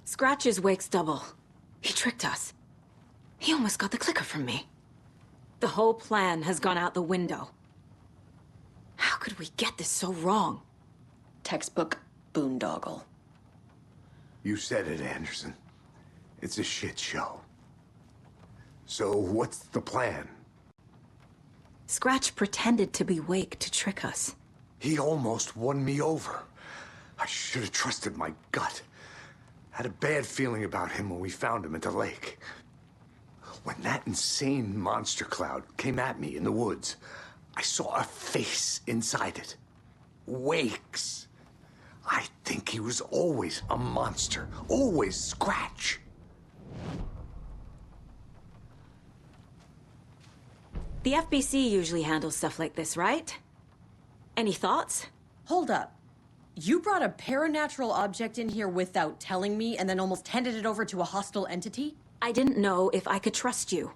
Scratch is Wake's double. He tricked us. He almost got the clicker from me. The whole plan has gone out the window. How could we get this so wrong? Textbook boondoggle. You said it, Anderson. It's a shit show. So what's the plan? Scratch pretended to be Wake to trick us. He almost won me over. I should have trusted my gut. Had a bad feeling about him when we found him at the lake. When that insane monster cloud came at me in the woods, I saw a face inside it. Wake's. I think he was always a monster. Always Scratch. The FBC usually handles stuff like this, right? Any thoughts? Hold up. You brought a paranatural object in here without telling me and then almost handed it over to a hostile entity? I didn't know if I could trust you.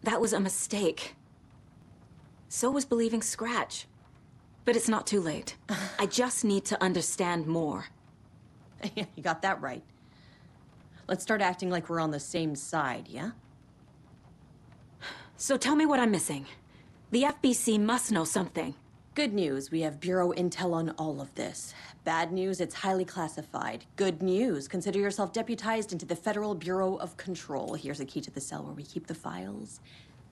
That was a mistake. So was believing Scratch. But it's not too late. I just need to understand more. You got that right. Let's start acting like we're on the same side, yeah? So tell me what I'm missing. The FBC must know something. Good news, we have Bureau intel on all of this. Bad news, it's highly classified. Good news, consider yourself deputized into the Federal Bureau of Control. Here's a key to the cell where we keep the files.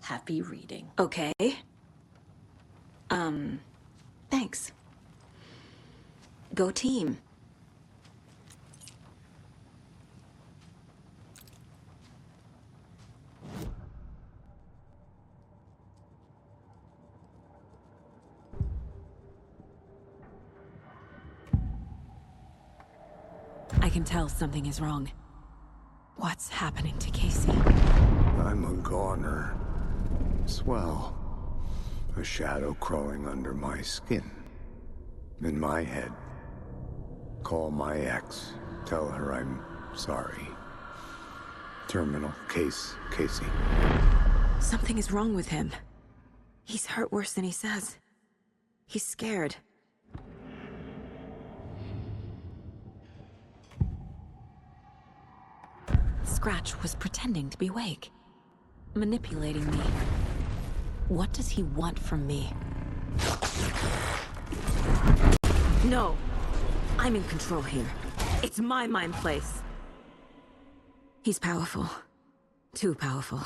Happy reading. Okay. Thanks. Go team. I can tell something is wrong. What's happening to Casey? I'm a goner. Swell. A shadow crawling under my skin. In my head. Call my ex. Tell her I'm sorry. Terminal case, Casey. Something is wrong with him. He's hurt worse than he says. He's scared. Scratch was pretending to be Wake. Manipulating me. What does he want from me? No! I'm in control here. It's my mind place. He's powerful. Too powerful.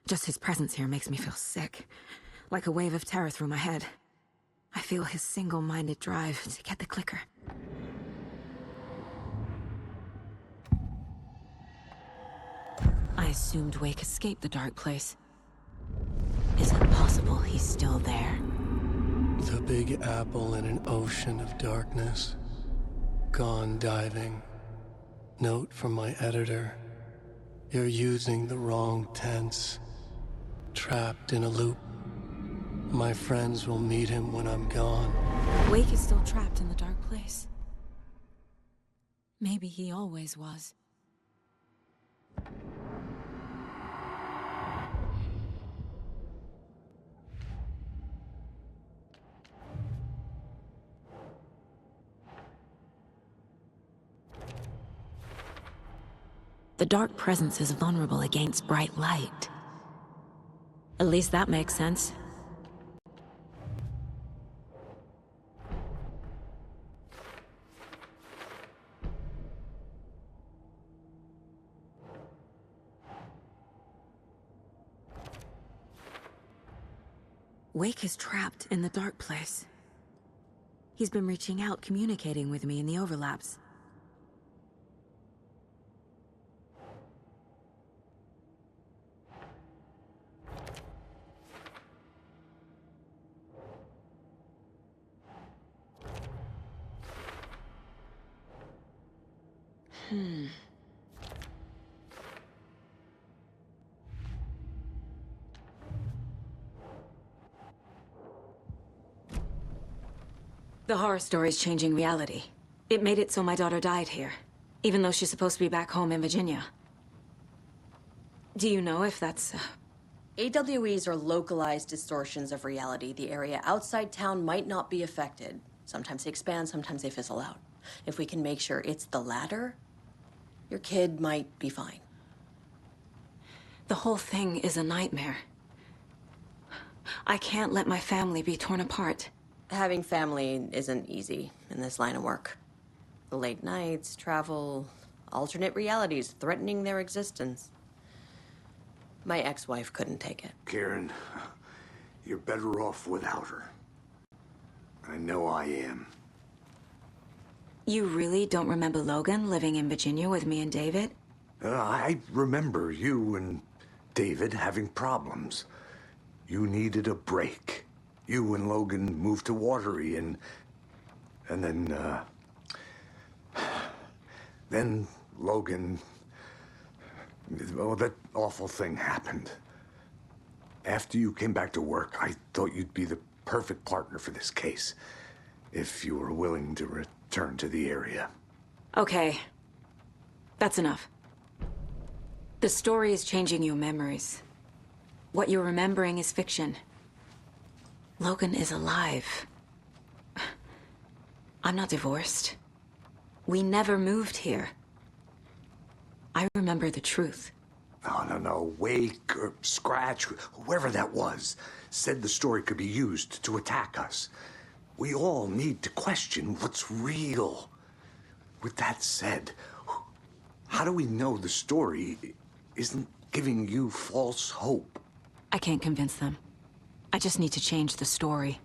Just his presence here makes me feel sick. Like a wave of terror through my head. I feel his single-minded drive to get the clicker. I assumed Wake escaped the dark place. Is it possible he's still there? The Big Apple in an ocean of darkness. Gone diving. Note from my editor. You're using the wrong tense. Trapped in a loop. My friends will meet him when I'm gone. Wake is still trapped in the dark place. Maybe he always was. The dark presence is vulnerable against bright light. At least that makes sense. Wake is trapped in the dark place. He's been reaching out, communicating with me in the overlaps. The horror story's changing reality. It made it so my daughter died here, even though she's supposed to be back home in Virginia. Do you know if that's... AWEs are localized distortions of reality. The area outside town might not be affected. Sometimes they expand, sometimes they fizzle out. If we can make sure it's the latter, Your kid might be fine. The whole thing is a nightmare. I can't let my family be torn apart. Having family isn't easy in this line of work. The late nights, travel, alternate realities threatening their existence. My ex-wife couldn't take it. Karen, you're better off without her. I know I am. You really don't remember Logan living in Virginia with me and David? I remember you and David having problems. You needed a break. You and Logan moved to Watery and then Logan, well, that awful thing happened. After you came back to work, I thought you'd be the perfect partner for this case, if you were willing to return to the area. Okay. That's enough. The story is changing your memories. What you're remembering is fiction. Logan is alive. I'm not divorced. We never moved here. I remember the truth. No. Wake or Scratch, whoever that was, said the story could be used to attack us. We all need to question what's real. With that said, how do we know the story isn't giving you false hope? I can't convince them. I just need to change the story.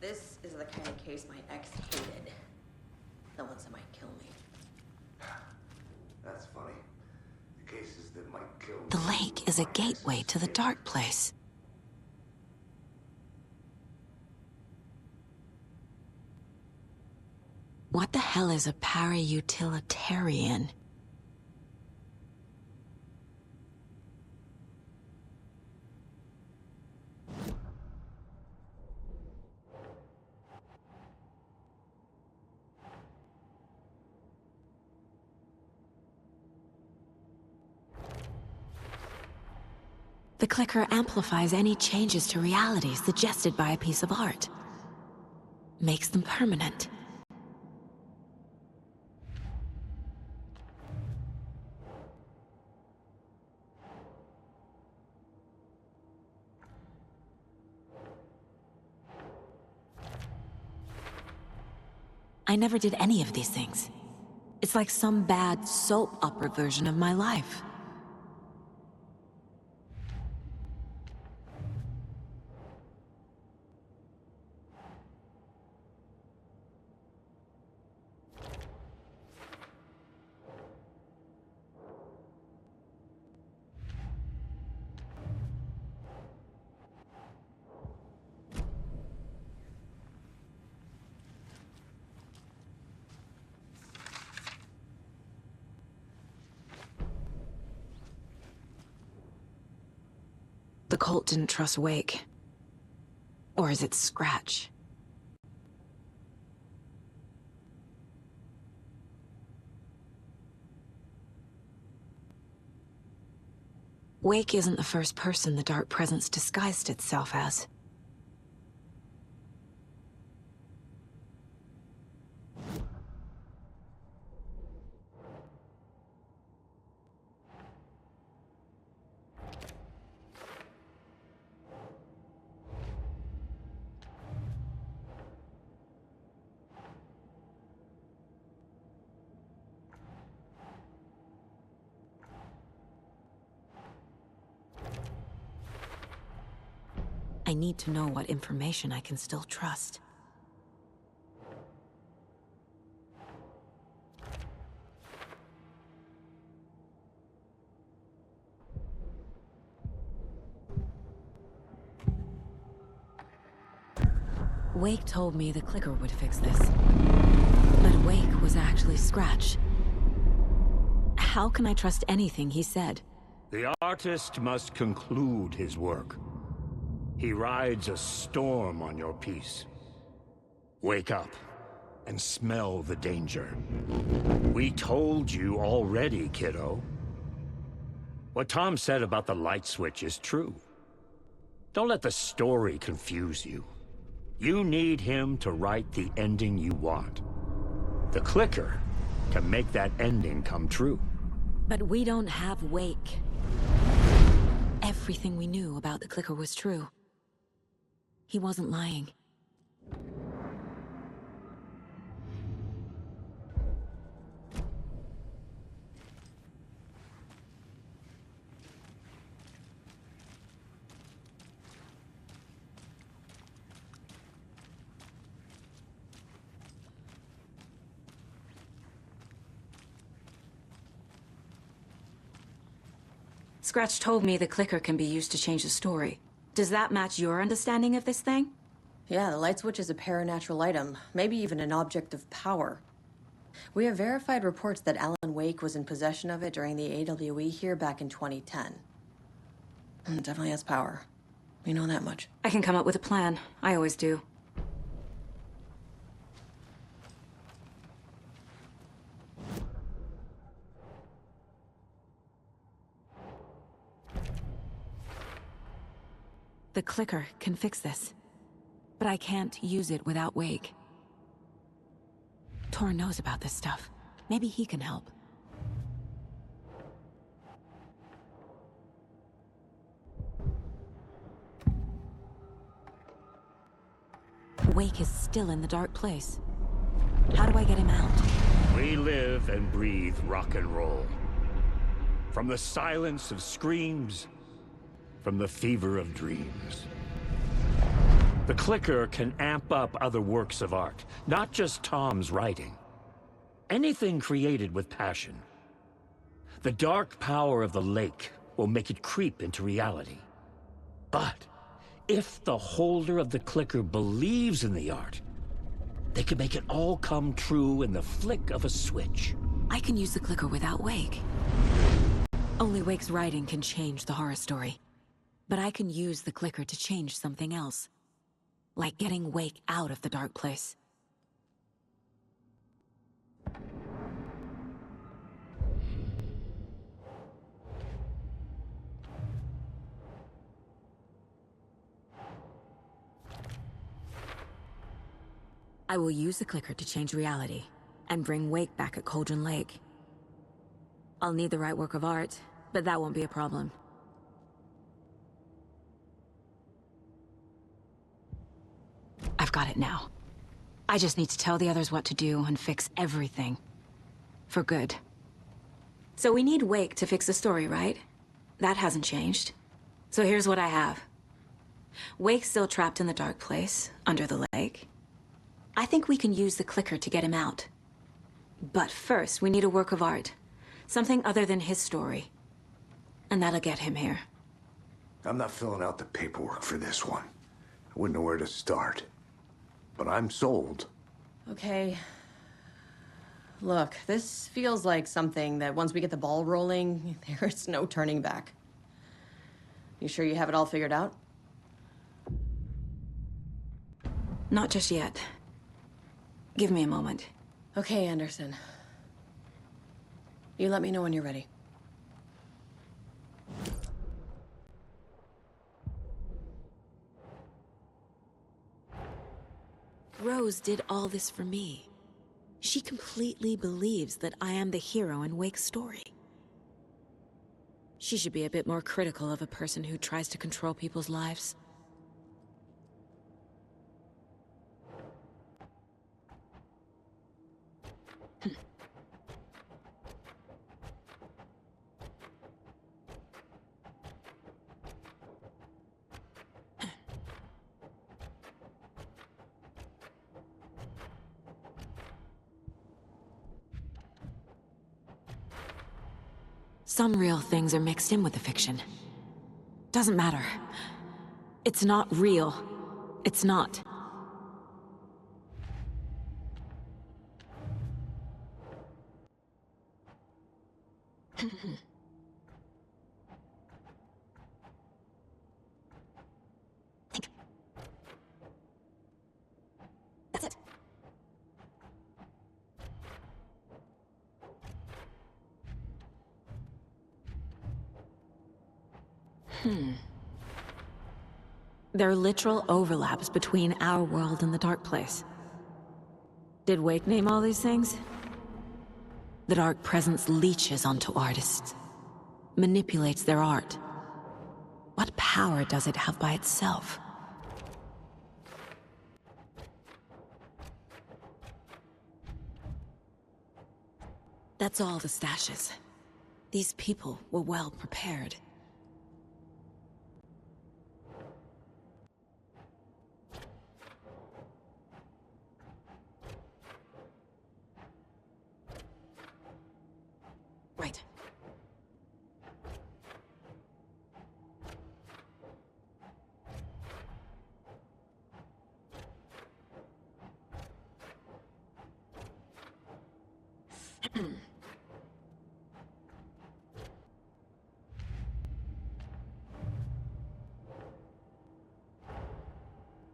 This is the kind of case my ex hated. The ones that might kill me. That's funny. The cases that might kill me. The lake is a gateway to the dark place. What the hell is a para-utilitarian? The clicker amplifies any changes to reality suggested by a piece of art. Makes them permanent. I never did any of these things. It's like some bad soap opera version of my life. The cult didn't trust Wake. Or is it Scratch? Wake isn't the first person the Dark Presence disguised itself as. I need to know what information I can still trust. Wake told me the clicker would fix this. But Wake was actually Scratch. How can I trust anything he said? The artist must conclude his work. He rides a storm on your piece. Wake up and smell the danger. We told you already, kiddo. What Tom said about the light switch is true. Don't let the story confuse you. You need him to write the ending you want. The clicker can make that ending come true. But we don't have Wake. Everything we knew about the clicker was true. He wasn't lying. Scratch told me the clicker can be used to change the story. Does that match your understanding of this thing? Yeah, the light switch is a paranatural item, maybe even an object of power. We have verified reports that Alan Wake was in possession of it during the AWE here back in 2010. It definitely has power. We know that much. I can come up with a plan. I always do. The clicker can fix this, but I can't use it without Wake. Tor knows about this stuff. Maybe he can help. Wake is still in the dark place. How do I get him out? We live and breathe rock and roll. From the silence of screams, from the fever of dreams. The clicker can amp up other works of art, not just Tom's writing. Anything created with passion. The dark power of the lake will make it creep into reality. But if the holder of the clicker believes in the art, they can make it all come true in the flick of a switch. I can use the clicker without Wake. Only Wake's writing can change the horror story. But I can use the clicker to change something else. Like getting Wake out of the dark place. I will use the clicker to change reality, and bring Wake back at Cauldron Lake. I'll need the right work of art, but that won't be a problem. I've got it now. I just need to tell the others what to do and fix everything. For good. So we need Wake to fix the story, right? That hasn't changed. So here's what I have. Wake's still trapped in the dark place, under the lake. I think we can use the clicker to get him out. But first, we need a work of art. Something other than his story. And that'll get him here. I'm not filling out the paperwork for this one. I wouldn't know where to start. But I'm sold. Okay. Look, this feels like something that once we get the ball rolling, there's no turning back. You sure you have it all figured out? Not just yet. Give me a moment. Okay, Anderson. You let me know when you're ready. Rose did all this for me. She completely believes that I am the hero in Wake's story. She should be a bit more critical of a person who tries to control people's lives. Some real things are mixed in with the fiction. Doesn't matter. It's not real. It's not. That's it. There are literal overlaps between our world and the Dark Place. Did Wake name all these things? The Dark Presence leeches onto artists, manipulates their art. What power does it have by itself? That's all the stashes. These people were well prepared. Right.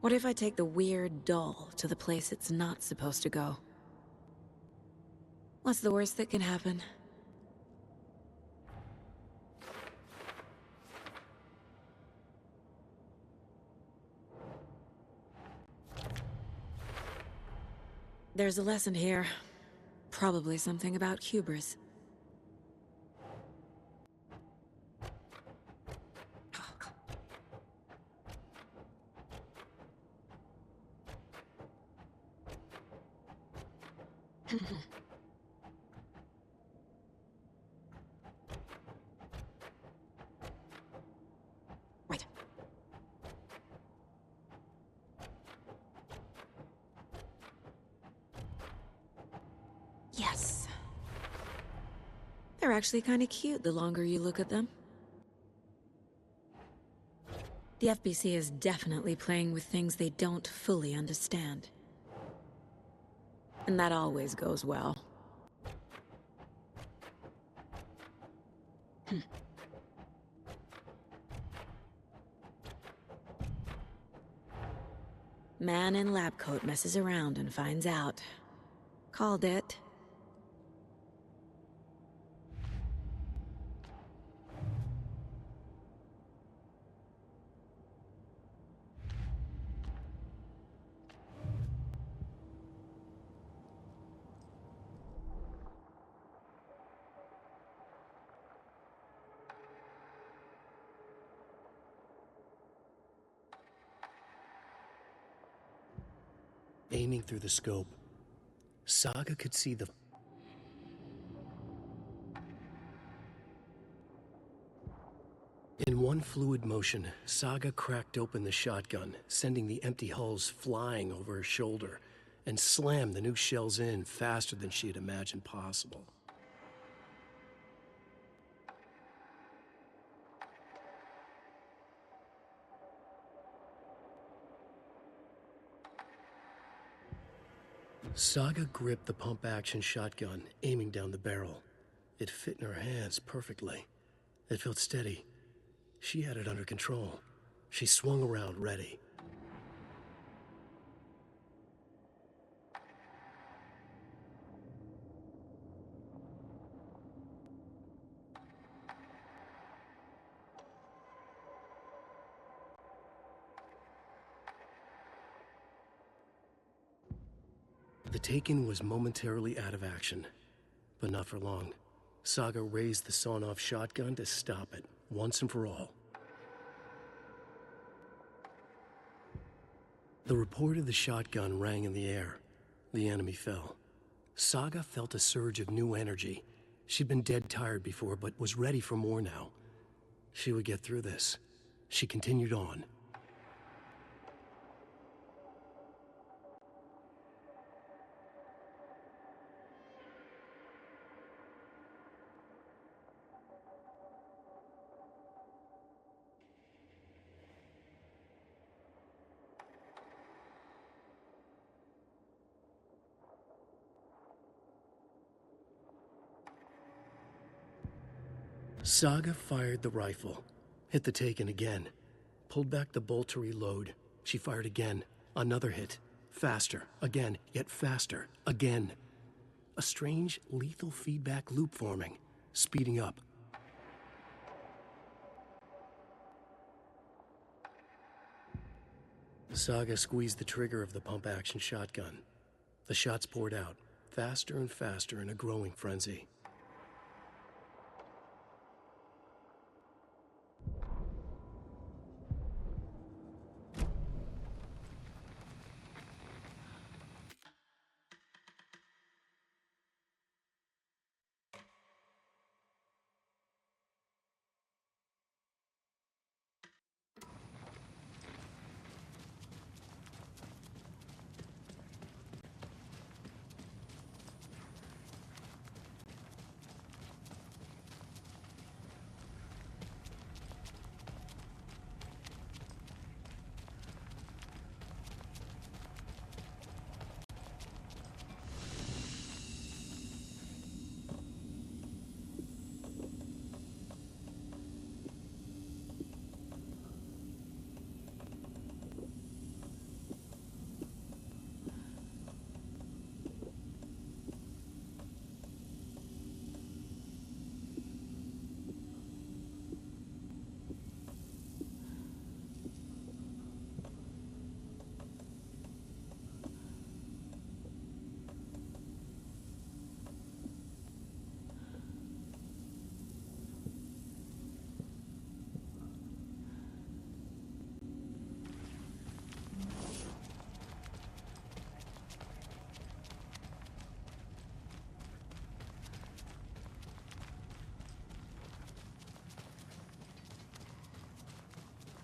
What if I take the weird doll to the place it's not supposed to go? What's the worst that can happen? There's a lesson here. Probably something about hubris. Right. Yes. They're actually kind of cute the longer you look at them. The FBC is definitely playing with things they don't fully understand. And that always goes well. Man in lab coat messes around and finds out. Called it. Aiming through the scope, Saga could see the... In one fluid motion, Saga cracked open the shotgun, sending the empty hulls flying over her shoulder, and slammed the new shells in faster than she had imagined possible. Saga gripped the pump-action shotgun, aiming down the barrel. It fit in her hands perfectly. It felt steady. She had it under control. She swung around, ready. The Taken was momentarily out of action, but not for long. Saga raised the sawn-off shotgun to stop it, once and for all. The report of the shotgun rang in the air. The enemy fell. Saga felt a surge of new energy. She'd been dead tired before, but was ready for more now. She would get through this. She continued on. Saga fired the rifle, hit the Taken again, pulled back the bolt to reload. She fired again, another hit, faster, again, yet faster, again. A strange, lethal feedback loop forming, speeding up. Saga squeezed the trigger of the pump-action shotgun. The shots poured out, faster and faster in a growing frenzy.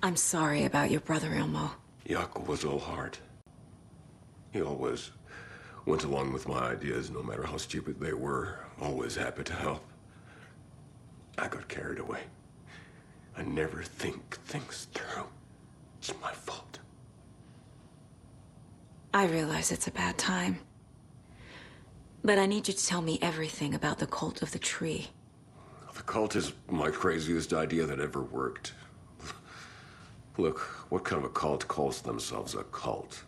I'm sorry about your brother, Ilmo. Jaakko was all heart. He always went along with my ideas, no matter how stupid they were. Always happy to help. I got carried away. I never think things through. It's my fault. I realize it's a bad time. But I need you to tell me everything about the cult of the tree. The cult is my craziest idea that ever worked. Look, what kind of a cult calls themselves a cult?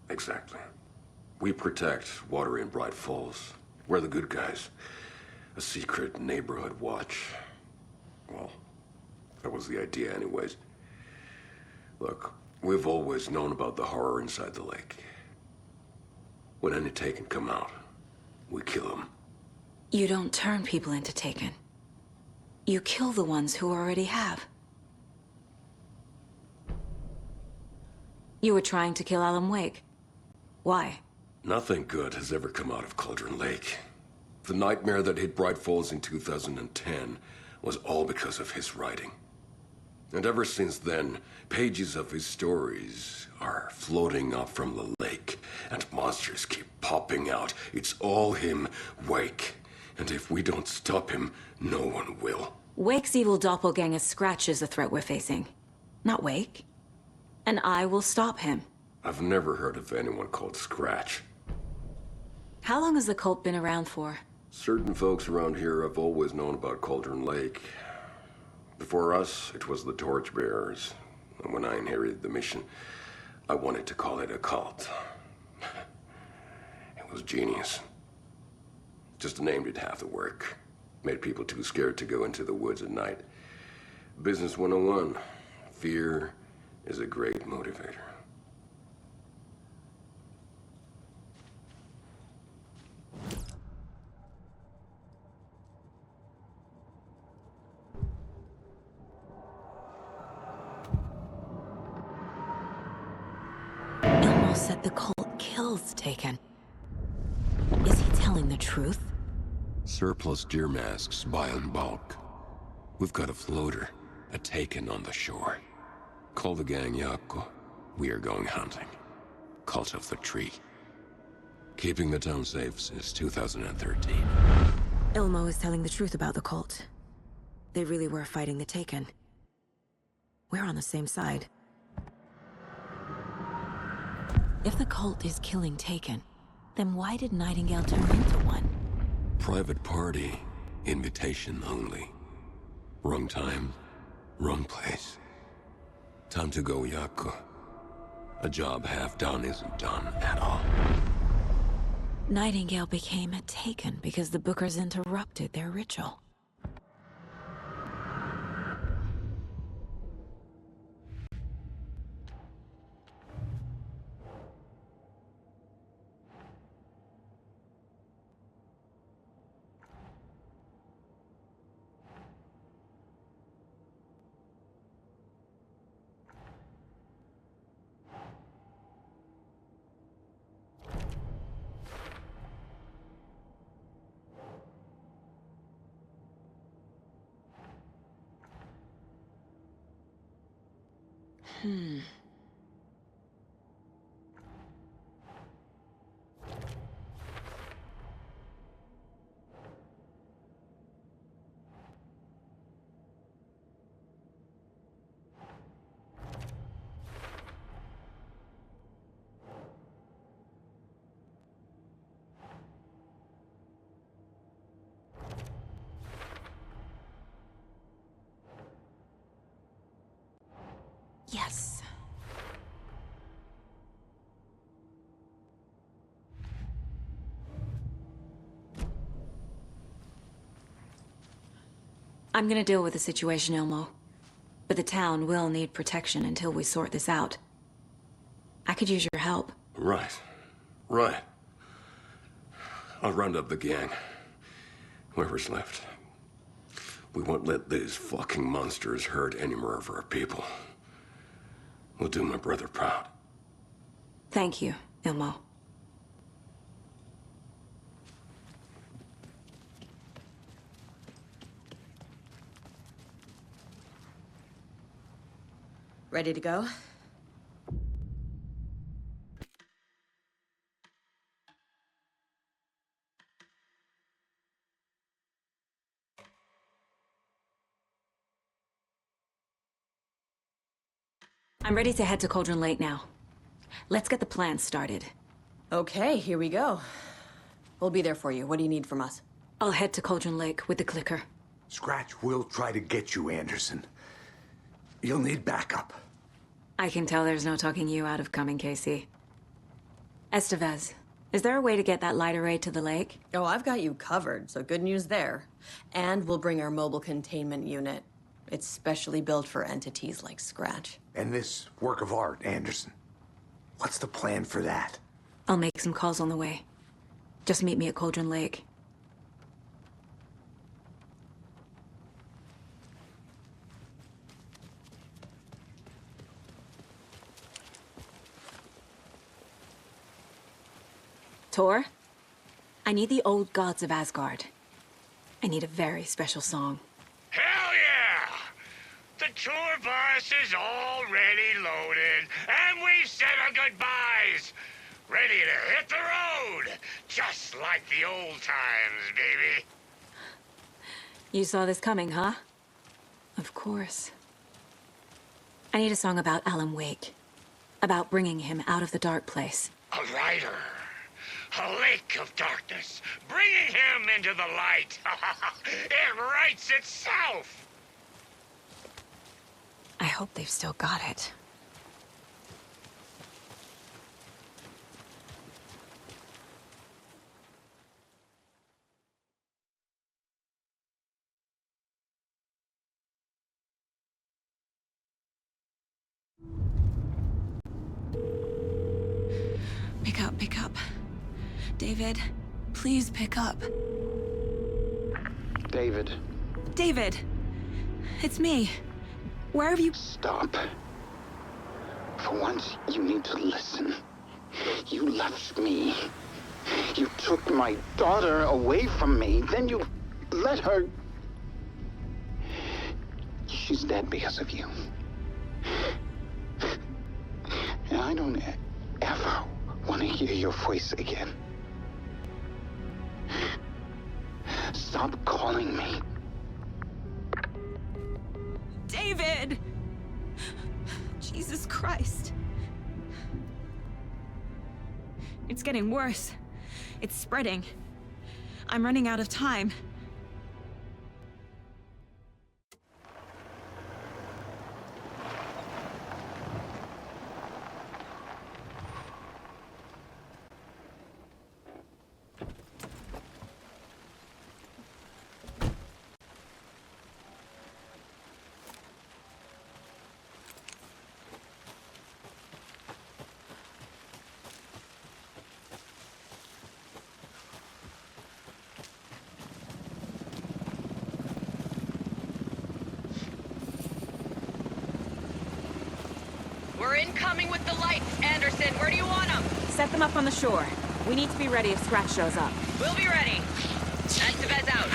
Exactly. We protect water in Bright Falls. We're the good guys. A secret neighborhood watch. Well, that was the idea anyways. Look, we've always known about the horror inside the lake. When any Taken come out, we kill them. You don't turn people into Taken. You kill the ones who already have. You were trying to kill Alan Wake. Why? Nothing good has ever come out of Cauldron Lake. The nightmare that hit Bright Falls in 2010 was all because of his writing. And ever since then, pages of his stories are floating up from the lake, and monsters keep popping out. It's all him, Wake. And if we don't stop him, no one will. Wake's evil doppelganger Scratch is the threat we're facing, not Wake. And I will stop him. I've never heard of anyone called Scratch. How long has the cult been around for? Certain folks around here have always known about Cauldron Lake. Before us, it was the Torchbearers. And when I inherited the mission, I wanted to call it a cult. It was genius. Just a name did half the work. Made people too scared to go into the woods at night. Business 101. Fear is a great motivator. Ilmo said the cult kills Taken. Is he telling the truth? Surplus deer masks buy in bulk. We've got a floater, a Taken on the shore. Call the gang Jaakko. We are going hunting. Cult of the Tree. Keeping the town safe since 2013. Ilmo is telling the truth about the cult. They really were fighting the Taken. We're on the same side. If the cult is killing Taken, then why did Nightingale turn into one? Private party. Invitation only. Wrong time, wrong place. Time to go, Jaakko. A job half done isn't done at all. Nightingale became a Taken because the Bookers interrupted their ritual. Yes. I'm gonna deal with the situation, Ilmo. But the town will need protection until we sort this out. I could use your help. Right. Right. I'll round up the gang. Whoever's left. We won't let these fucking monsters hurt any more of our people. We'll do my brother proud. Thank you, Ilmo. Ready to go? I'm ready to head to Cauldron Lake now. Let's get the plan started. Okay, here we go. We'll be there for you. What do you need from us? I'll head to Cauldron Lake with the clicker. Scratch will try to get you, Anderson. You'll need backup. I can tell there's no talking you out of coming, Casey. Estevez, is there a way to get that light array to the lake? Oh, I've got you covered, so good news there. And we'll bring our mobile containment unit. It's specially built for entities like Scratch. And this work of art, Anderson. What's the plan for that? I'll make some calls on the way. Just meet me at Cauldron Lake. Tor, I need the old gods of Asgard. I need a very special song. Hell yeah! The tour bus is already loaded, and we've said our goodbyes. Ready to hit the road, just like the old times, baby. You saw this coming, huh? Of course. I need a song about Alan Wake. About bringing him out of the dark place. A rider. A lake of darkness, bringing him into the light. It writes itself. I hope they've still got it. Pick up. David, please pick up. David. David! It's me. Where have you... Stop. For once, you need to listen. You left me. You took my daughter away from me. Then you let her... She's dead because of you. And I don't ever want to hear your voice again. Stop calling me. David! Jesus Christ. It's getting worse. It's spreading. I'm running out of time. We're incoming with the lights. Anderson, where do you want them? Set them up on the shore. We need to be ready if Scratch shows up. We'll be ready. Estevez out.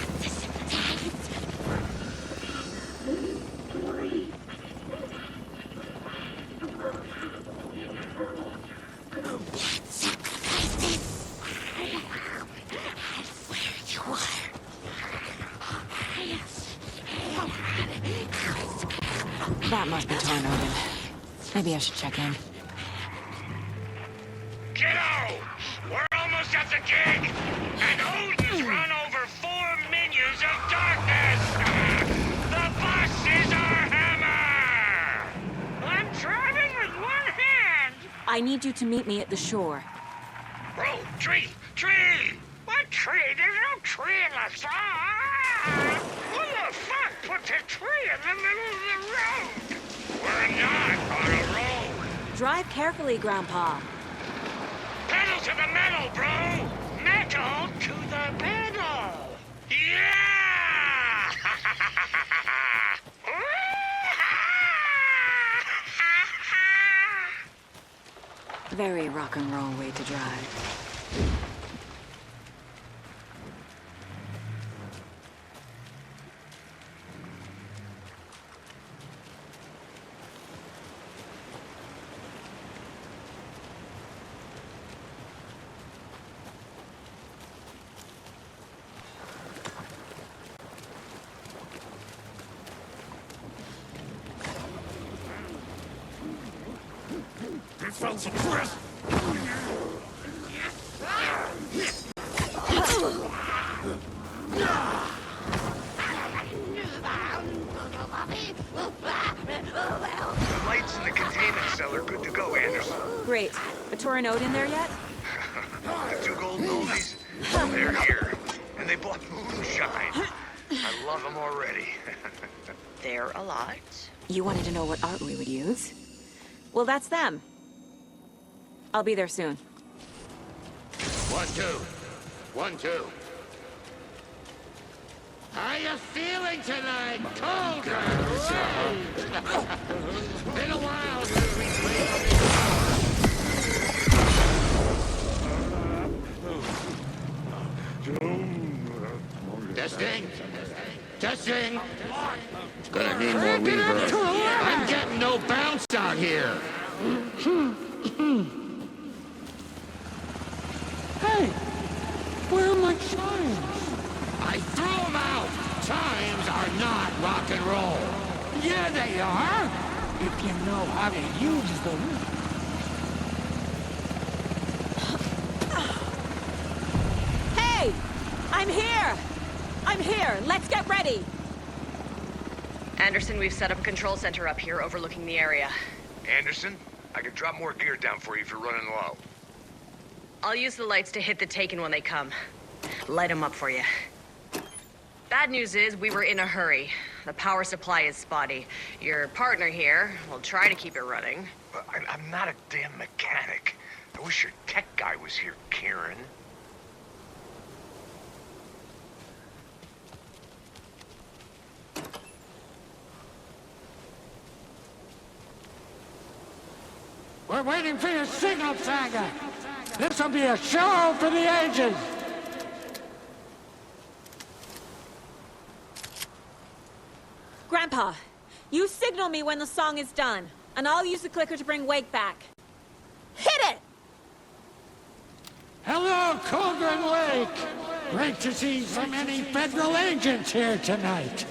That must be torn open. Maybe I should check in. Kiddo! We're almost at the gig! And Odin's run over 4 minions of darkness! The bus is our hammer! I'm driving with one hand! I need you to meet me at the shore. Bro, tree! Tree! What tree? There's no tree in the sun! Who the fuck put the tree in the middle of the road? We're not on a road! Drive carefully, Grandpa. Pedal to the metal, bro! Metal to the pedal! Yeah! Very rock and roll way to drive. Fancy dress! The lights in the containment cell are good to go, Anderson. Great. But tore a note in there yet? The 2 golden oldies, they're here. And they bought moonshine. I love them already. They're a lot. You wanted to know what art we would use? Well, that's them. I'll be there soon. 1, 2. 1, 2. How you feeling tonight, Colgan? Been a while since we played. Testing. Testing. Gonna need more reverb. I'm getting no bounce out here. Hey, where are my chimes? I threw them out. Chimes are not rock and roll. Yeah, they are. If you know how to use them. Hey! I'm here! I'm here! Let's get ready! Anderson, we've set up a control center up here overlooking the area. Anderson, I can drop more gear down for you if you're running low. I'll use the lights to hit the Taken when they come. Light them up for you. Bad news is we were in a hurry. The power supply is spotty. Your partner here will try to keep it running. I'm not a damn mechanic. I wish your tech guy was here, Kieran. We're waiting for your signal, Saga. This'll be a show for the ages. Grandpa, you signal me when the song is done, and I'll use the clicker to bring Wake back. Hit it! Hello, Colgan Lake. Great to see so many federal agents here tonight.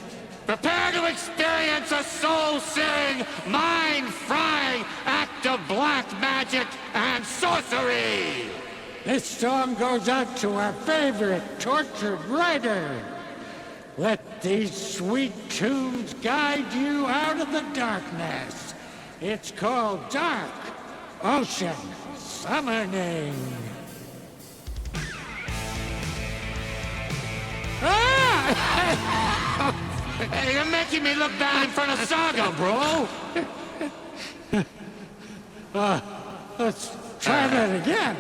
Prepare to experience a soul-searing, mind-frying act of black magic and sorcery! This song goes out to our favorite tortured writer. Let these sweet tunes guide you out of the darkness. It's called Dark Ocean Summoning. Ah! Hey, you're making me look bad in front of Saga, bro! Let's try that again.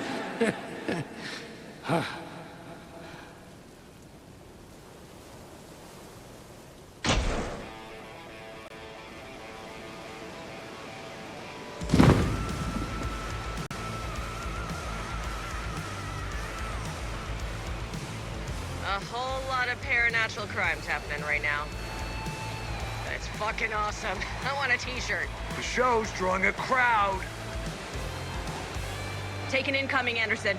A whole lot of paranatural crimes happening right now. But it's fucking awesome. I want a t-shirt. The show's drawing a crowd. Take an incoming, Anderson.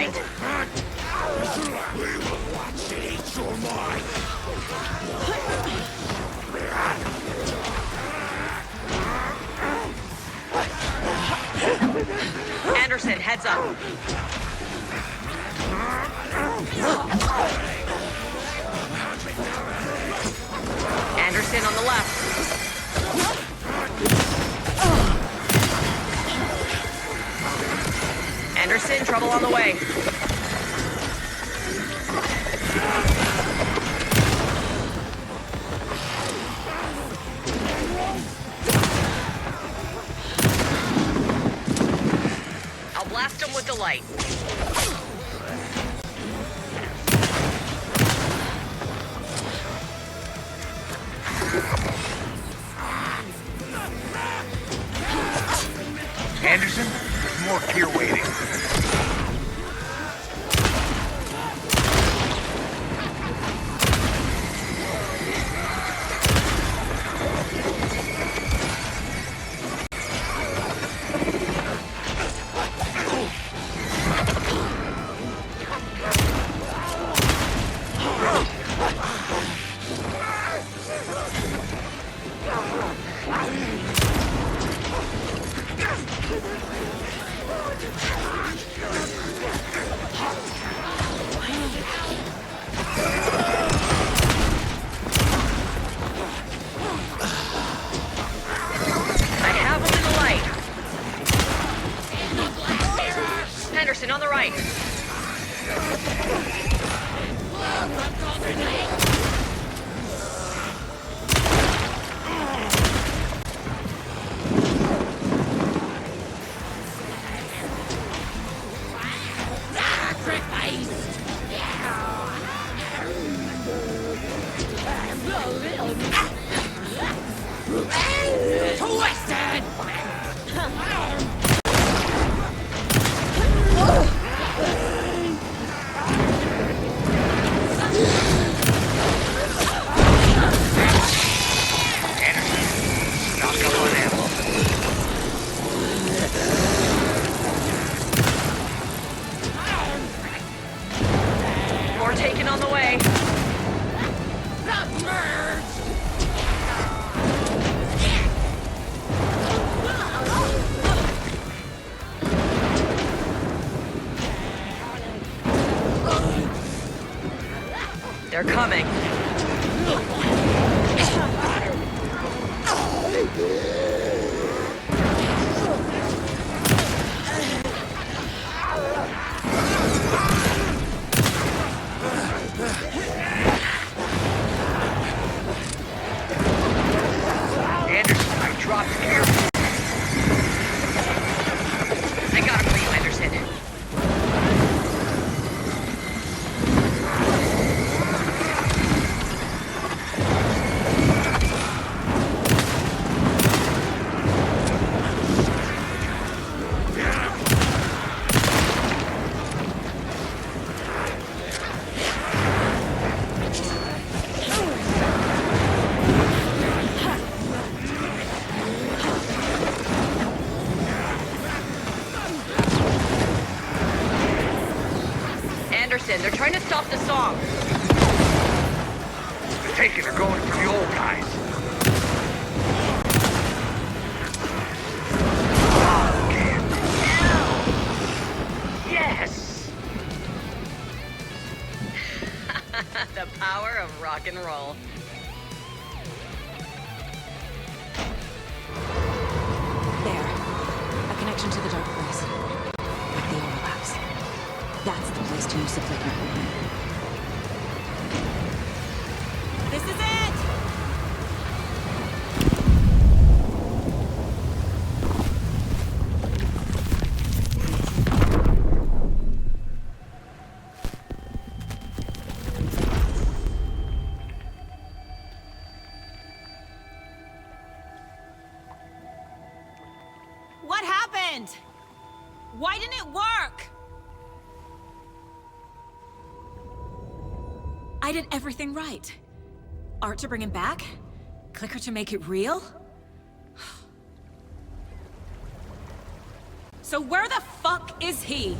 light. We will watch it eat your mind. Anderson, heads up. Anderson on the left. Anderson, trouble on the way. I'll blast him with the light. Anderson, there's more gear waiting. Anderson, on the right. More taken on the way. They're coming. Anderson, I dropped gear. I got him for you, Anderson. Anderson, they're trying to stop the song. The Taken are going for the old guys. Yes! The power of rock and roll. There. A connection to the dark place. Like the overlaps. That's the place to use the flicker. This is it! What happened? Why didn't it work? I did everything right. Art to bring him back? Clicker to make it real? So where the fuck is he?